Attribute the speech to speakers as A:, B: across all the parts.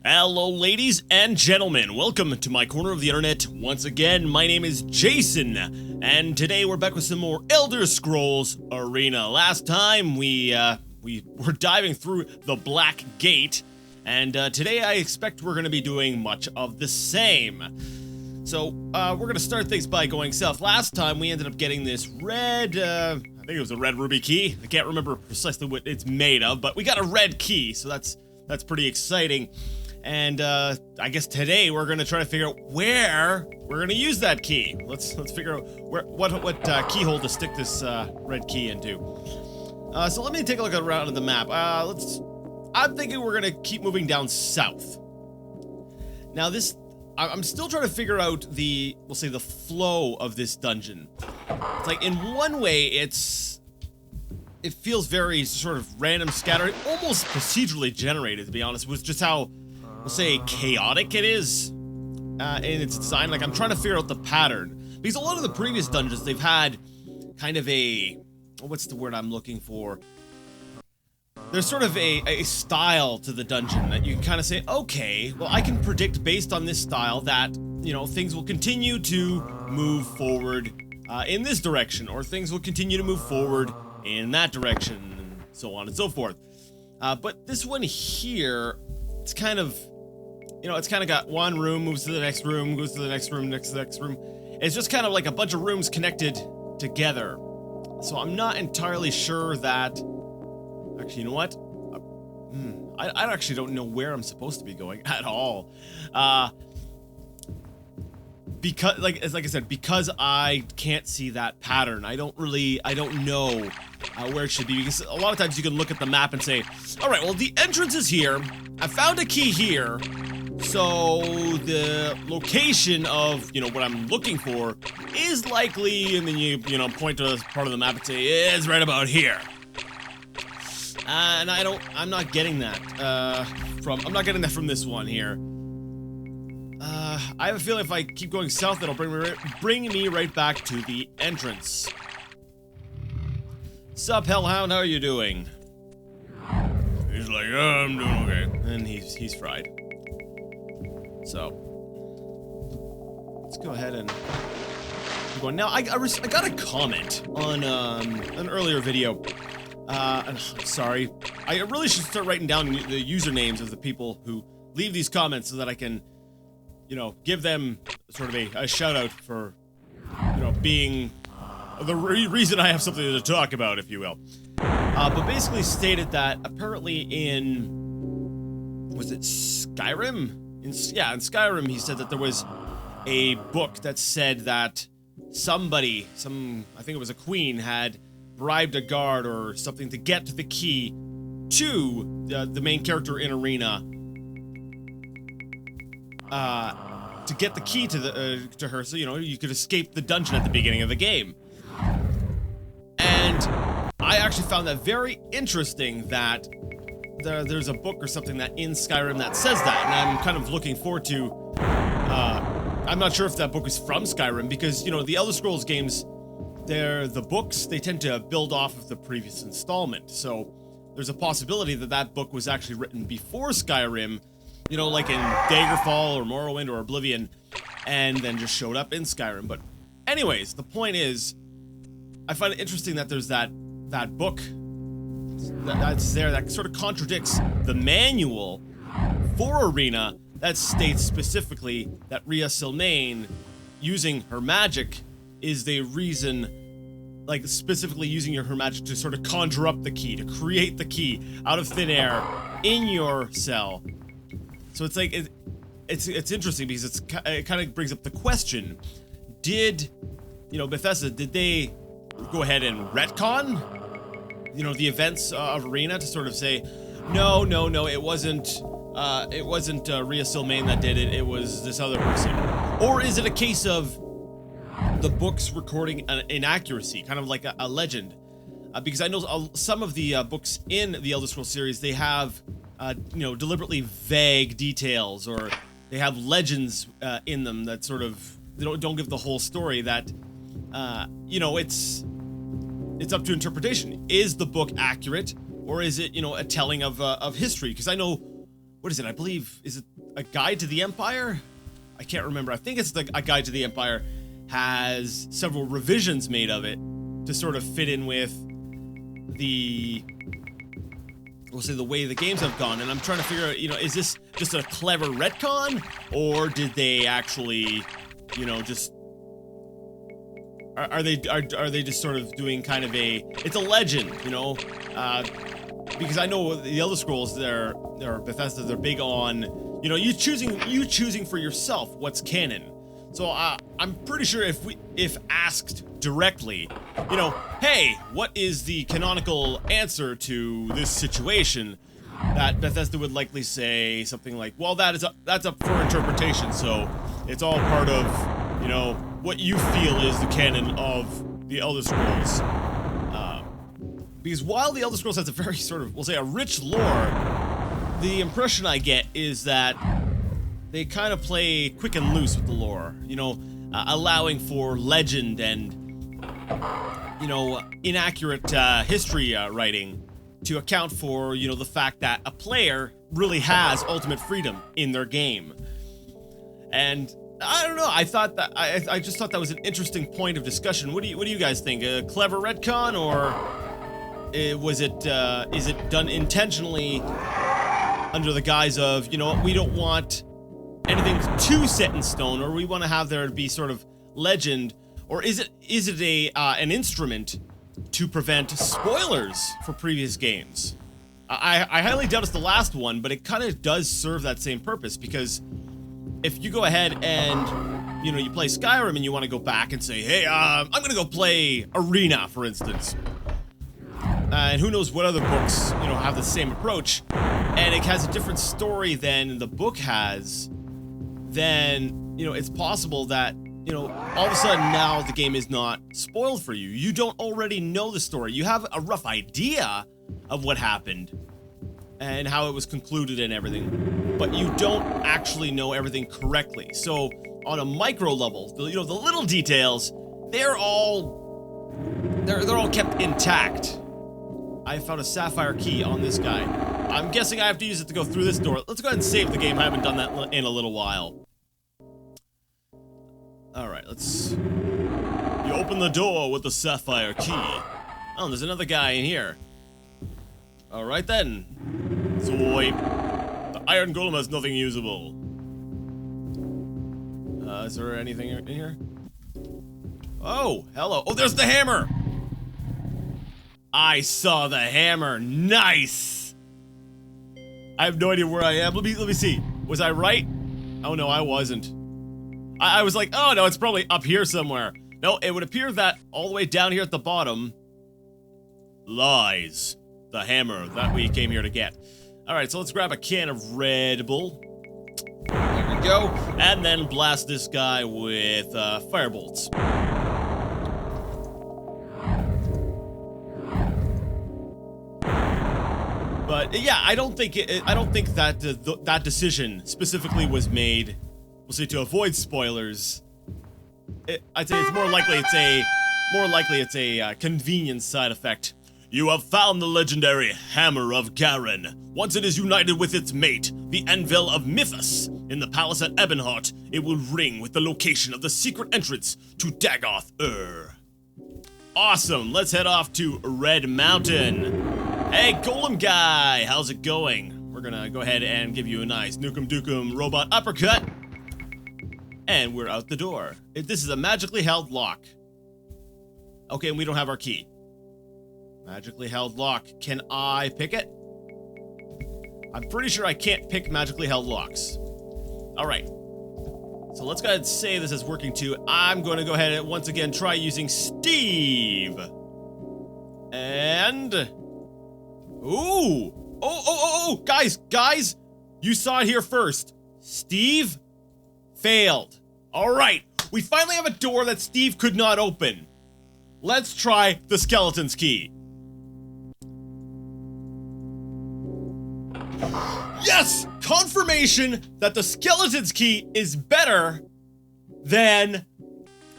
A: Hello ladies and gentlemen, welcome to my corner of the internet. Once again, my name is Jason, and today we're back with some more Elder Scrolls Arena. Last time we were diving through the Black Gate, and today I expect we're going to be doing much of the same. So, we're going to start things by going south. Last time we ended up getting this red, I think it was a red ruby key. I can't remember precisely what it's made of, but we got a red key, so that's pretty exciting. And I guess today we're gonna try to figure out where we're gonna use that key. Let's figure out what keyhole to stick this red key into. So let me take a look around at the map. I'm thinking we're gonna keep moving down south. Now I'm still trying to figure out we'll say the flow of this dungeon. It's like in one way it feels very sort of random, scattered, almost procedurally generated, to be honest, with just how, we'll say, chaotic it is in its design. Like, I'm trying to figure out the pattern, because a lot of the previous dungeons, they've had kind of what's the word I'm looking for? There's sort of a style to the dungeon that you can kind of say, okay, well, I can predict based on this style that, you know, things will continue to move forward in this direction, or things will continue to move forward in that direction, and so on and so forth. But this one here, it's kind of, you know, it's kind of got one room, moves to the next room, goes to the next room, next to the next room. It's just kind of like a bunch of rooms connected together. So I'm not entirely sure that, actually, you know what? I actually don't know where I'm supposed to be going at all. Because, like I said, because I can't see that pattern, I don't know where it should be. Because a lot of times you can look at the map and say, all right, well, the entrance is here. I found a key here. So the location of, you know, what I'm looking for is likely, and then you know, point to part of the map and say, it's right about here. And I'm not getting that from this one here. I have a feeling if I keep going south, it'll bring me right back to the entrance. Sup, Hellhound, how are you doing? He's like, oh, I'm doing okay. And he's fried. So, let's go ahead and keep going. Now, I got a comment on an earlier video. And I'm sorry. I really should start writing down the usernames of the people who leave these comments so that I can, you know, give them sort of a shout out for, you know, being the reason I have something to talk about, if you will. But basically stated that apparently was it Skyrim? In Skyrim, he said that there was a book that said that somebody, I think it was a queen, had bribed a guard or something to get the key to the main character in Arena. To get the key to her, so, you know, you could escape the dungeon at the beginning of the game. And I actually found that very interesting that there's a book or something that in Skyrim that says that, and I'm kind of looking forward to, I'm not sure if that book is from Skyrim, because, you know, the Elder Scrolls games, the books, they tend to build off of the previous installment, so there's a possibility that book was actually written before Skyrim, you know, like in Daggerfall or Morrowind or Oblivion, and then just showed up in Skyrim. But anyways, the point is, I find it interesting that there's that book that's there that sort of contradicts the manual for Arena that states specifically that Rhea Silmaine, using her magic, is the reason, like specifically using her magic to sort of conjure up the key, to create the key out of thin air in your cell. So it's like, it's interesting because it kind of brings up the question, did, you know, Bethesda, did they go ahead and retcon, you know, the events of Arena to sort of say, no, it wasn't Rhea Silmaine that did it, it was this other person? Or is it a case of the books recording an inaccuracy, kind of like a legend? Because I know some of the books in the Elder Scrolls series, they have, you know, deliberately vague details, or they have legends in them that sort of, they don't give the whole story, that, you know, it's up to interpretation. Is the book accurate, or is it, you know, a telling of history? Because I know what is it? I believe, is it a Guide to the Empire? I can't remember. I think it's a Guide to the Empire has several revisions made of it to sort of fit in with the, we'll say, the way the games have gone. And I'm trying to figure out, is this just a clever retcon, or did they actually, just are they just sort of doing kind of it's a legend, because I know the Elder Scrolls, they're Bethesda, they're big on, you choosing for yourself what's canon. So I'm pretty sure if asked directly, hey, what is the canonical answer to this situation, that Bethesda would likely say something like, well, that's up for interpretation. So it's all part of, what you feel is the canon of the Elder Scrolls. Because while the Elder Scrolls has a very sort of, we'll say, a rich lore, the impression I get is that they kind of play quick and loose with the lore, allowing for legend and, inaccurate history writing to account for, the fact that a player really has ultimate freedom in their game. And I don't know, I thought that, I just thought that was an interesting point of discussion. What do you guys think? A clever retcon, or is it done intentionally under the guise of, we don't want anything too set in stone, or we want to have there be sort of legend, or is it an instrument to prevent spoilers for previous games? I highly doubt it's the last one, but it kind of does serve that same purpose, because if you go ahead and you play Skyrim and you want to go back and say, hey, I'm gonna go play Arena, for instance, and who knows what other books have the same approach, and it has a different story than the book has, then it's possible that all of a sudden now the game is not spoiled for you. You don't already know the story. You have a rough idea of what happened and how it was concluded and everything, but you don't actually know everything correctly. So on a micro level, the little details, they're all kept intact. I found a sapphire key on this guy. I'm guessing I have to use it to go through this door. Let's go ahead and save the game. I haven't done that in a little while. Alright, you open the door with the sapphire key. Oh, there's another guy in here. Alright then. Swipe. The iron golem has nothing usable. Is there anything in here? Oh, hello. Oh, there's the hammer! I saw the hammer. Nice! I have no idea where I am. Let me see. Was I right? Oh no, I wasn't. I was like, oh no, it's probably up here somewhere. No, it would appear that all the way down here at the bottom lies the hammer that we came here to get. Alright, so let's grab a can of Red Bull. There we go. And then blast this guy with firebolts. But yeah, I don't think that that decision specifically was made, we'll say, to avoid spoilers. I'd say it's more likely it's a convenience side effect. You have found the legendary Hammer of Garen. Once it is united with its mate, the Anvil of Mythos, in the palace at Ebonheart, it will ring with the location of the secret entrance to Dagoth-Ur. Awesome, let's head off to Red Mountain. Hey, Golem guy, how's it going? We're gonna go ahead and give you a nice Nukem Dukem robot uppercut. And we're out the door. This is a magically held lock. Okay, and we don't have our key. Magically held lock. Can I pick it? I'm pretty sure I can't pick magically held locks. Alright. So let's go ahead and say this is working too. I'm going to go ahead and once again try using Steve. And... Ooh! Oh! Guys! You saw it here first. Steve failed. Alright. We finally have a door that Steve could not open. Let's try the skeleton's key. Yes! Confirmation that the skeleton's key is better than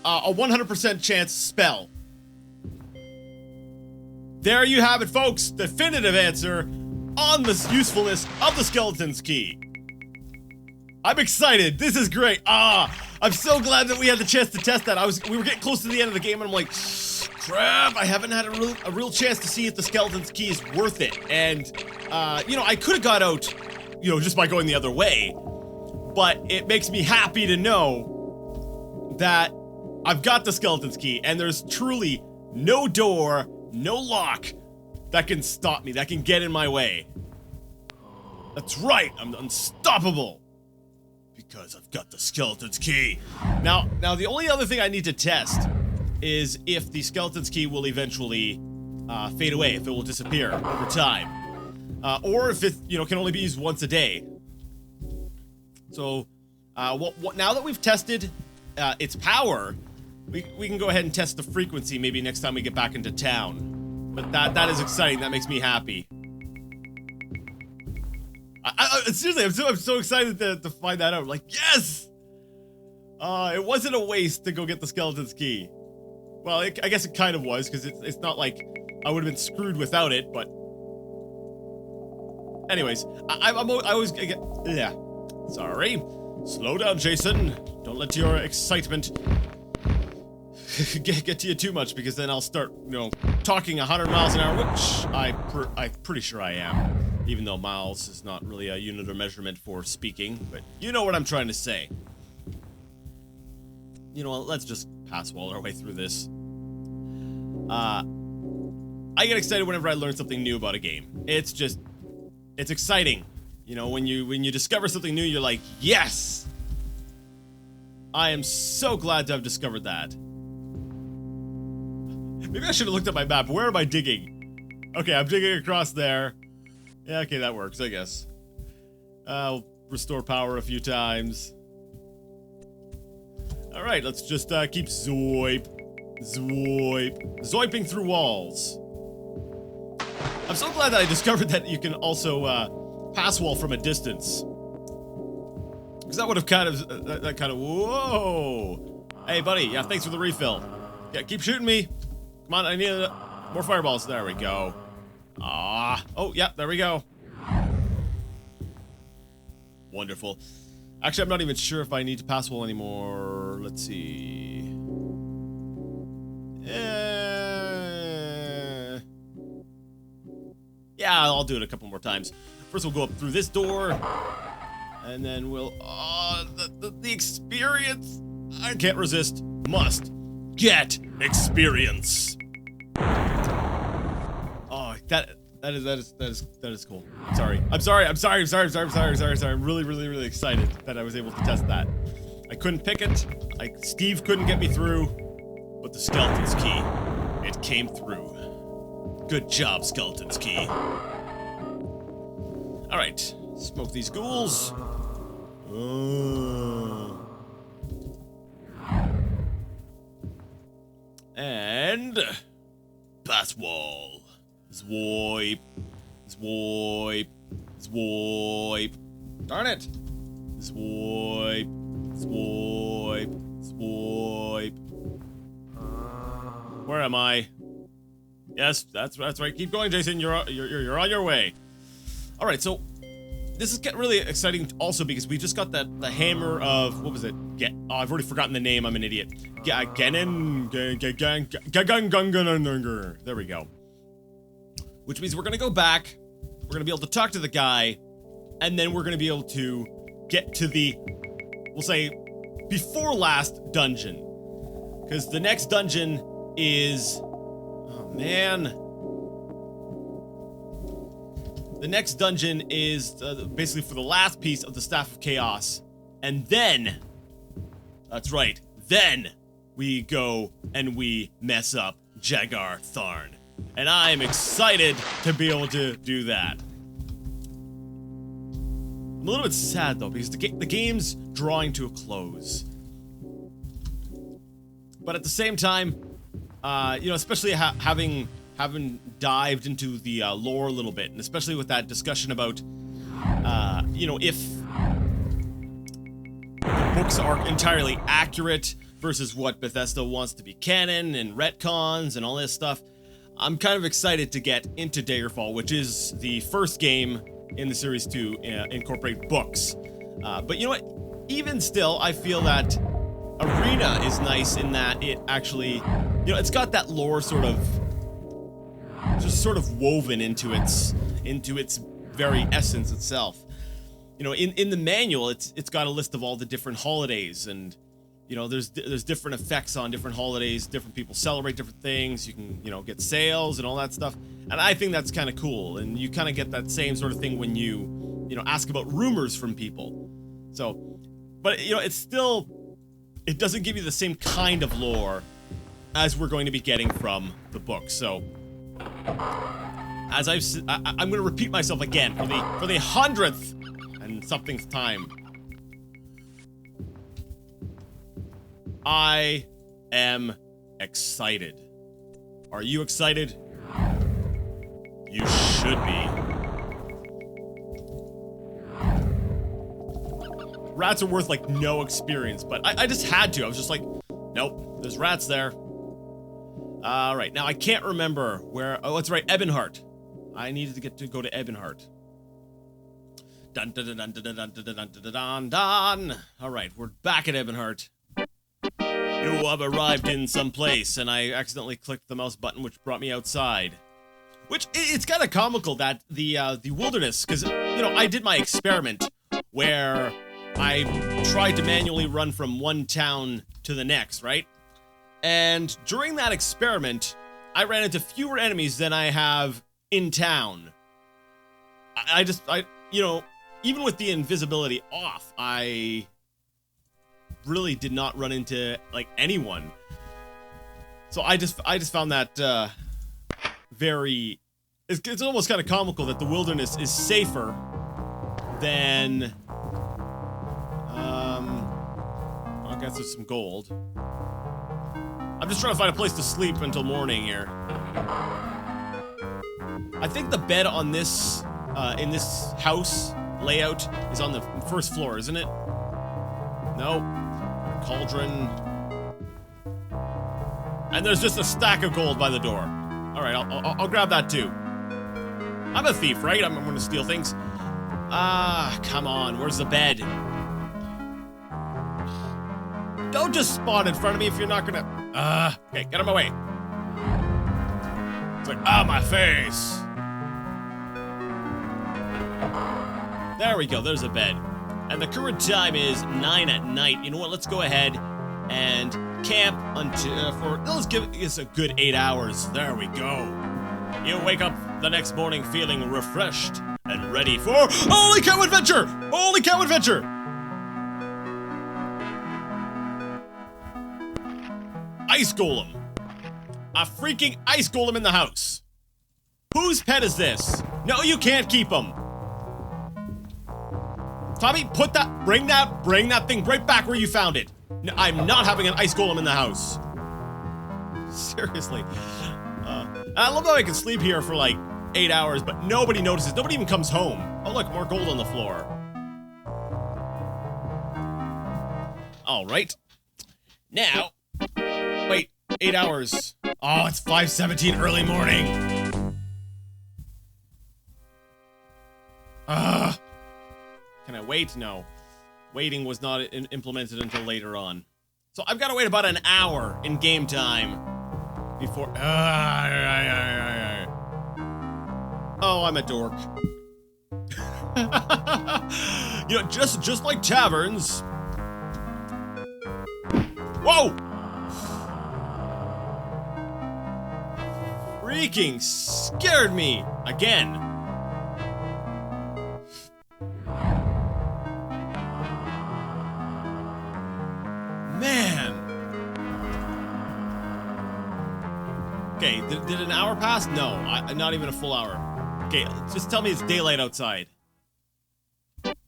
A: a 100% chance spell. There you have it, folks. Definitive answer. on the usefulness of the skeleton's key. I'm excited. This is great. I'm so glad that we had the chance to test that. We were getting close to the end of the game, and I'm like, crap, I haven't had a real chance to see if the skeleton's key is worth it. And, you know, I could have got out, you know, just by going the other way, but it makes me happy to know that I've got the skeleton's key, and there's truly no door, no lock that can stop me, that can get in my way. That's right, I'm unstoppable. Because I've got the skeleton's key. Now the only other thing I need to test is if the skeleton's key will eventually fade away, if it will disappear over time. Or if it, you know, can only be used once a day. So, now that we've tested its power, we can go ahead and test the frequency maybe next time we get back into town. But that is exciting, that makes me happy. Seriously, I'm so excited to find that out. Like, yes! It wasn't a waste to go get the skeleton's key. Well, I guess it kind of was, because it's not like I would have been screwed without it, but... Anyways, I always get... Yeah. Sorry. Slow down, Jason. Don't let your excitement get to you too much, because then I'll start, you know, talking 100 miles an hour, which I'm pretty sure I am. Even though miles is not really a unit of measurement for speaking, but you know what I'm trying to say. You know what, let's just pass wall our way through this. I get excited whenever I learn something new about a game. It's exciting. You know, when you discover something new, you're like, yes! I am so glad to have discovered that. Maybe I should have looked at my map. Where am I digging? Okay, I'm digging across there. Yeah, okay, that works, I guess. I'll restore power a few times. Alright, let's just keep zoiping through walls. I'm so glad that I discovered that you can also pass wall from a distance. Because that would have kind of, whoa! Hey, buddy, yeah, thanks for the refill. Yeah, keep shooting me. Come on, I need more fireballs. There we go. Oh, yeah, there we go. Wonderful. Actually, I'm not even sure if I need to pass wall anymore. Let's see. Yeah, I'll do it a couple more times. First, we'll go up through this door. And then we'll... the experience! I can't resist. Must get experience. Oh, that is cool. I'm sorry. I'm really excited that I was able to test that. I couldn't pick it. Steve couldn't get me through, but the skeleton's key, it came through. Good job, skeleton's key. All right, smoke these ghouls. And pass wall. Zwoip. Darn it. Zwoip. Where am I? Yes, that's right. Keep going, Jason. You're on your way. All right, so this is getting really exciting also because we just got the hammer of, what was it? I've already forgotten the name. I'm an idiot. Garen. There we go. Which means we're gonna go back. We're gonna be able to talk to the guy, and then we're gonna be able to get to the, we'll say, before last dungeon. Because the next dungeon is, oh man. The next dungeon is basically for the last piece of the Staff of Chaos. And then, that's right, then we go and we mess up Jagar Tharn. And I'm excited to be able to do that. I'm a little bit sad though, because the game's drawing to a close. But at the same time, you know, especially having dived into the lore a little bit, and especially with that discussion about, you know, if the books are entirely accurate versus what Bethesda wants to be canon and retcons and all this stuff, I'm kind of excited to get into Daggerfall, which is the first game in the series to incorporate books. But you know what? Even still, I feel that Arena is nice in that it actually, you know, it's got that lore sort of woven into its very essence itself. You know, in the manual, it's got a list of all the different holidays, and you know, there's different effects on different holidays. Different people celebrate different things. You can, you know, get sales and all that stuff. And I think that's kind of cool. And you kind of get that same sort of thing when you know, ask about rumors from people. So, but you know, it doesn't give you the same kind of lore as we're going to be getting from the book. So, as I'm going to repeat myself again for the 100th and somethingth time. I am excited. Are you excited? You should be. Rats are worth like no experience, but I just had to. I was just like, nope, there's rats there. Alright, now I can't remember where. Oh, that's right, Ebonheart. I needed to go to Ebonheart. Dun dun dun dun dun dun dun dun dun dun dun. Alright, we're back at Ebonheart. You have arrived in some place, and I accidentally clicked the mouse button, which brought me outside. Which, it's kind of comical that the wilderness, because, you know, I did my experiment where I tried to manually run from one town to the next, right? And during that experiment, I ran into fewer enemies than I have in town. I you know, even with the invisibility off, I really did not run into like anyone. So I just found that very, it's almost kind of comical that the wilderness is safer than I guess there's some gold. I'm just trying to find a place to sleep until morning here. I think the bed on this in this house layout is on the first floor, isn't it? No. Cauldron. And there's just a stack of gold by the door. All right, I'll grab that too. I'm a thief, right? I'm gonna steal things. Ah, come on. Where's the bed? Don't just spawn in front of me if you're not gonna. Okay, get out of my way. It's like, my face. There we go. There's a bed. And the current time is 9 at night. You know what? Let's go ahead and camp until let's give us a good 8 hours. There we go. You wake up the next morning feeling refreshed and ready for Holy Cow Adventure! Holy Cow Adventure! Ice Golem. A freaking Ice Golem in the house. Whose pet is this? No, you can't keep him. Tommy, bring that thing right back where you found it. No, I'm not having an Ice Golem in the house. Seriously. I love how I can sleep here for like 8 hours, but nobody notices. Nobody even comes home. Oh, look, more gold on the floor. All right. Now, wait, 8 hours. Oh, it's 5:17 early morning. Can I wait? No. Waiting was not implemented until later on. So I've got to wait about an hour in game time before... Oh, I'm a dork. You know, just like taverns... Whoa! Freaking scared me again. Man. Okay, did an hour pass? No, not even a full hour. Okay, just tell me it's daylight outside.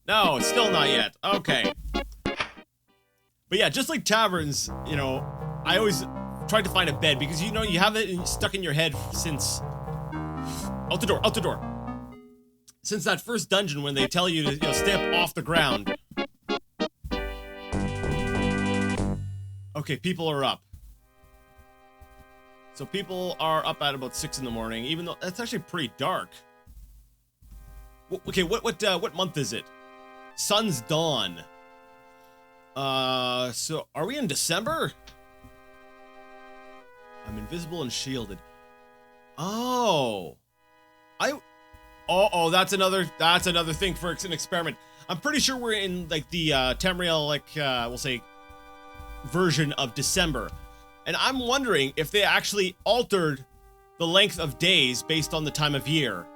A: No, it's still not yet. Okay. But yeah, just like taverns, you know, I always tried to find a bed because, you know, you have it stuck in your head since... Out the door, out the door. Since that first dungeon when they tell you to, you know, stay up off the ground. Okay, people are up. So people are up at about 6 in the morning, even though that's actually pretty dark. Okay, what month is it? Sun's dawn. So are we in December? I'm invisible and shielded. Oh, that's another thing for an experiment. I'm pretty sure we're in like the Tamriel, like we'll say, version of December, and I'm wondering if they actually altered the length of days based on the time of year.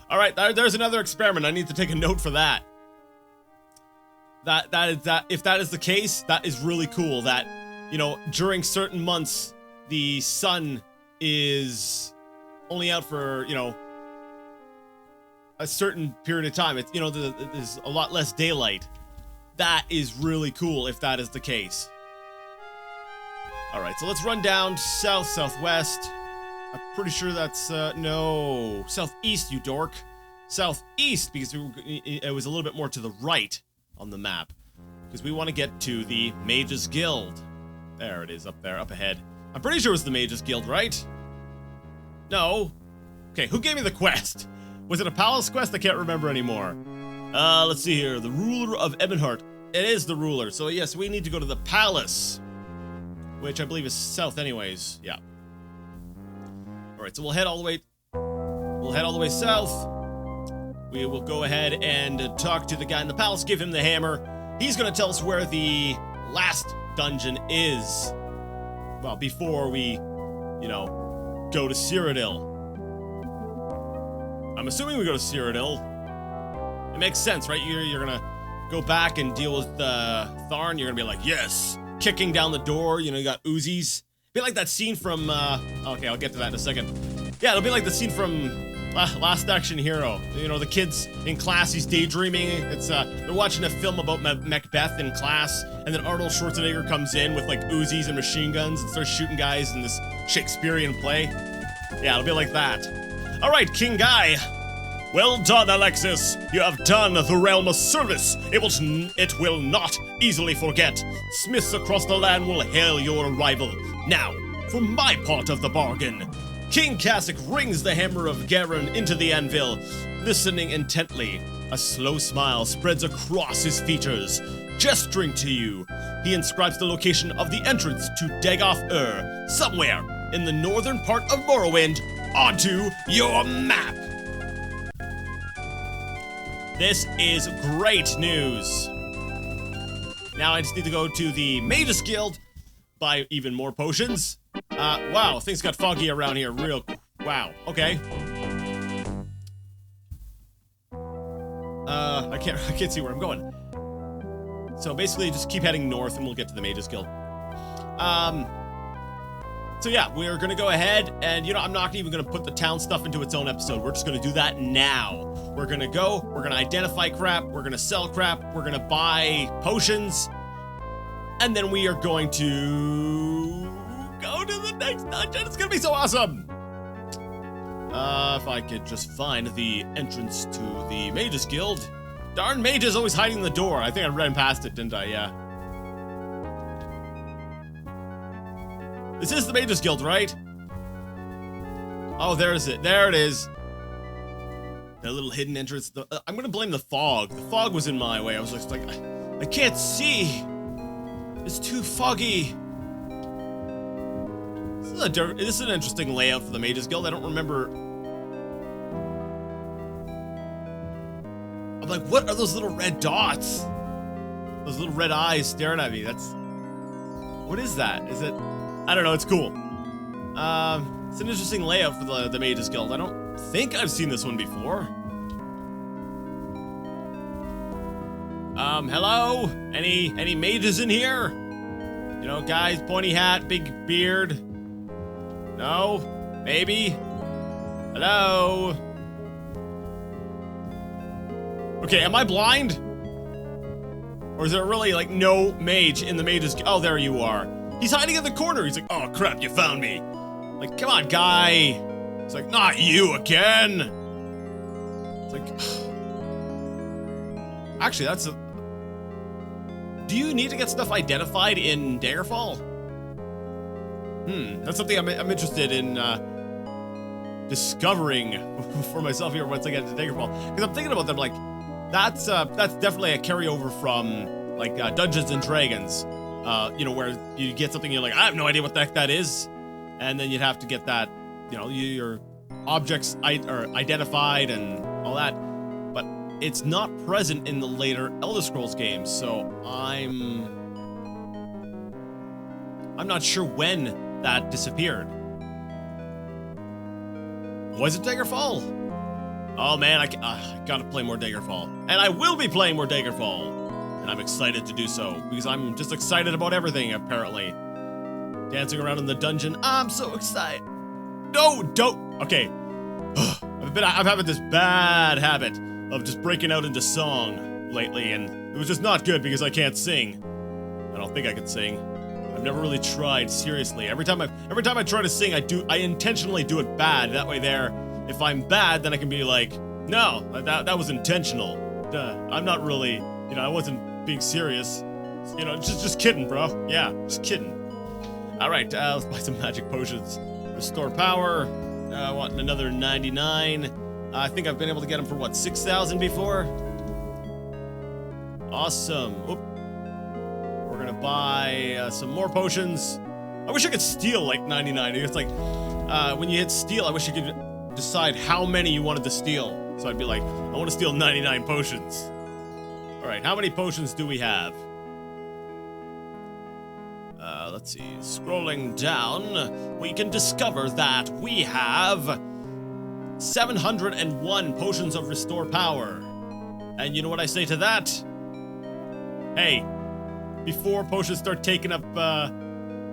A: All right, there's another experiment. I need to take a note for that. If that is the case, that is really cool. That, you know, during certain months, the sun is only out for, you know, a certain period of time. It's, you know, there's a lot less daylight. That is really cool if that is the case. All right, so let's run down south, southwest. I'm pretty sure that's, no, southeast, you dork. Southeast, because it was a little bit more to the right on the map. Because we want to get to the Mages Guild. There it is, up there, up ahead. I'm pretty sure it was the Mages Guild, right? No. Okay, who gave me the quest? Was it a palace quest? I can't remember anymore. Let's see here. The ruler of Ebonheart. It is the ruler. So yes, we need to go to the palace, which I believe is south anyways. Yeah. All right, so we'll head all the way south. We will go ahead and talk to the guy in the palace, give him the hammer. He's going to tell us where the last dungeon is. Well, before we, you know, go to Cyrodiil. I'm assuming we go to Cyrodiil. It makes sense, right? You're going to go back and deal with Tharn. You're going to be like, yes, kicking down the door. You know, you got Uzis. Be like that scene from, okay, I'll get to that in a second. Yeah, it'll be like the scene from Last Action Hero. You know, the kid's in class, he's daydreaming. It's, they're watching a film about Macbeth in class, and then Arnold Schwarzenegger comes in with, like, Uzis and machine guns and starts shooting guys in this Shakespearean play. Yeah, it'll be like that. All right, King Guy. Well done, Alexis. You have done the realm a service. It will not easily forget. Smiths across the land will hail your arrival. Now, for my part of the bargain. King Kasich rings the hammer of Garen into the anvil, listening intently. A slow smile spreads across his features. Gesturing to you, he inscribes the location of the entrance to Dagoth somewhere in the northern part of Morrowind, onto your map. This is great news. Now I just need to go to the Mages Guild, buy even more potions. Wow, things got foggy around here wow, okay. I can't see where I'm going. So basically just keep heading north and we'll get to the Mages Guild. So yeah, we're gonna go ahead and, you know, I'm not even gonna put the town stuff into its own episode. We're just gonna do that now. We're gonna go, we're gonna identify crap, we're gonna sell crap, we're gonna buy potions, and then we are going to go to the next dungeon. It's gonna be so awesome. If I could just find the entrance to the Mages Guild. Darn mage is always hiding in the door. I think I ran past it, didn't I? Yeah. This is the Mages Guild, right? Oh, there's it. There it is. That little hidden entrance. I'm gonna blame the fog. The fog was in my way. I was just like, I can't see. It's too foggy. This is an interesting layout for the Mages Guild. I don't remember. I'm like, what are those little red dots? Those little red eyes staring at me. What is that? Is it? I don't know. It's cool. It's an interesting layout for the Mages Guild. I don't think I've seen this one before. Hello? Any mages in here? You know, guys, pointy hat, big beard. No? Maybe? Hello? Okay, am I blind? Or is there really, like, no mage in the Mages Guild? Oh, there you are. He's hiding in the corner. He's like, oh, crap, you found me. Like, come on, guy. It's like, not you again. It's like... Actually, that's a... Do you need to get stuff identified in Daggerfall? That's something I'm interested in discovering for myself here once I get to Daggerfall. Because I'm thinking about them like, that's definitely a carryover from like Dungeons and Dragons. You know, where you get something you're like, I have no idea what the heck that is, and then you'd have to get that, you know, your objects are identified and all that. But it's not present in the later Elder Scrolls games, so I'm not sure when that disappeared. Was it Daggerfall? Oh man, I gotta play more Daggerfall. And I will be playing more Daggerfall. And I'm excited to do so, because I'm just excited about everything, apparently. Dancing around in the dungeon, I'm so excited. No, don't, okay. I'm having this bad habit of just breaking out into song lately, and it was just not good because I can't sing. I don't think I can sing. I've never really tried seriously. Every time I try to sing, I intentionally do it bad. That way there, if I'm bad, then I can be like, no, that was intentional. I'm not really, you know, I wasn't being serious. You know, just kidding, bro. Yeah, just kidding. All right, let's buy some magic potions. Restore power. I want another 99. I think I've been able to get them for what, 6,000 before? Awesome. Oop. We're gonna buy some more potions. I wish I could steal like 99. It's like, when you hit steal, I wish you could decide how many you wanted to steal. So I'd be like, I want to steal 99 potions. All right, how many potions do we have? Let's see, scrolling down, we can discover that we have 701 potions of restore power. And you know what I say to that? Hey, before potions start taking up,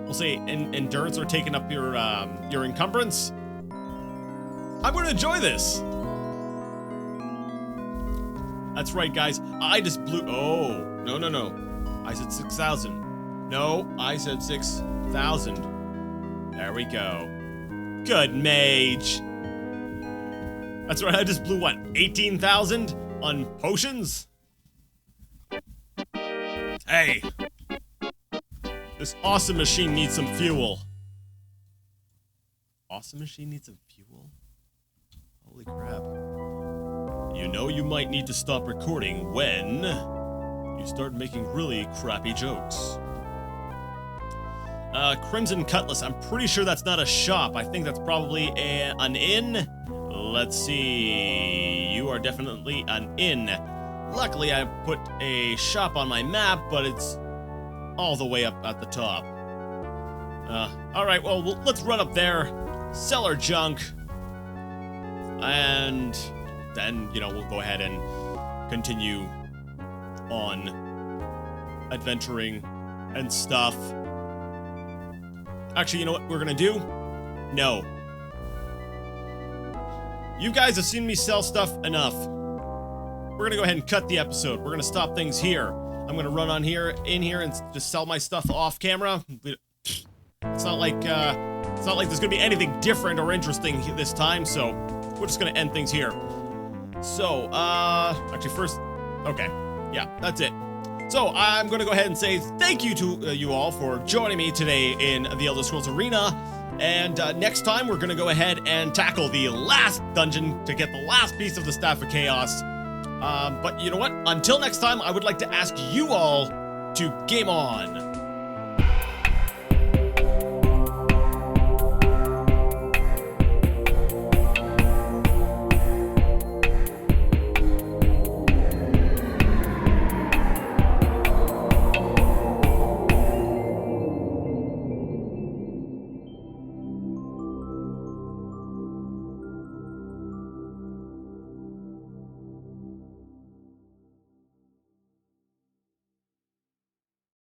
A: we'll say endurance or taking up your encumbrance, I'm gonna enjoy this. That's right, guys. I just blew, oh, no. I said 6,000. No, I said 6,000. There we go. Good mage. That's right, I just blew what, 18,000 on potions? Hey. This awesome machine needs some fuel. Awesome machine needs some fuel? Holy crap. You know you might need to stop recording when you start making really crappy jokes. Crimson Cutlass. I'm pretty sure that's not a shop. I think that's probably an inn. Let's see. You are definitely an inn. Luckily, I put a shop on my map, but it's all the way up at the top. All right, well, let's run up there, sell our junk, and then, you know, we'll go ahead and continue on adventuring and stuff. Actually, you know what we're gonna do? No. You guys have seen me sell stuff enough. We're gonna go ahead and cut the episode. We're gonna stop things here. I'm gonna run on in here and just sell my stuff off camera. It's not like there's gonna be anything different or interesting this time, so we're just gonna end things here. So, actually first, okay, yeah, that's it. So, I'm gonna go ahead and say thank you to you all for joining me today in the Elder Scrolls Arena, and next time we're gonna go ahead and tackle the last dungeon to get the last piece of the Staff of Chaos. But you know what? Until next time, I would like to ask you all to game on.